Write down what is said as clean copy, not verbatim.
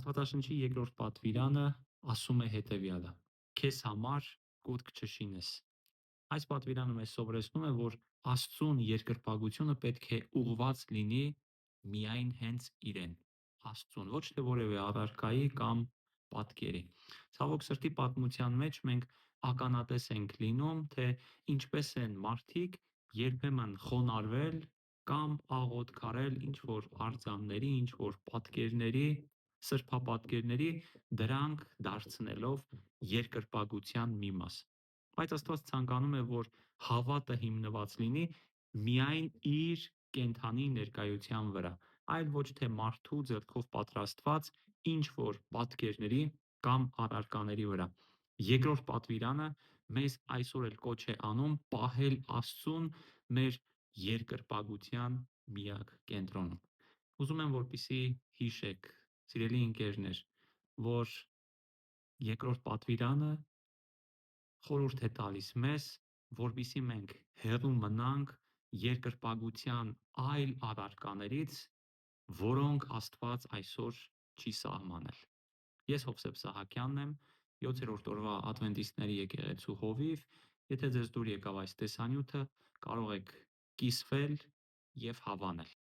Աստվածաշնչի երկրորդ պատվիրանը ասում է հետևյալը. «Քեզ համար կուտք չշինես»։ Այս պատվիրանը մեզ սովորեցնում է, որ Աստծուն երկրպագությունը պետք է ուղղված լինի միայն հենց իրեն, Աստծուն, ոչ թե որևէ առարկայի կամ պատկերի։ Ցավոք սրտի, պատմության մեջ մենք ականատես ենք լինում, թե ինչպես են մարդիկ երբեմն խոնարհվել կամ աղոթքարել ինչ-որ արձանների, ինչ-որ պատկերների, սրբապատկերների, դրանք դարձնելով երկրպագության մի մաս։ Բայց Աստված ցանկանում է, որ հավատը հիմնված լինի միայն իր կենդանի ներկայության վրա, այլ ոչ թե մարդու ձեռքով պատրաստված ինչ-որ պատկերների կամ առարկաների վրա։ Երկրորդ պատվիրանը մեզ այսօր էլ կոչ է անում պահել Աստծուն մեր երկրպագության միակ կենտրոնում։ Ուզում եմ, որպեսզի հիշեք, սիրելի ընկերներ, որ երկրորդ պատվիրանը խորհուրդ է տալիս մեզ, որպեսզի մենք հեռու մնանք երկրպագության այլ առարկաներից, որոնք Աստված այսօր չի սահմանել։ Ես Հովսեփ Սահակյանն եմ, 7-րդ օրվա Ադվենտիստների եկեղեցու հովիվ։ Եթե ձեզ դուր եկավ այս տեսանյութը, կարող եք կիսվել և հավանել։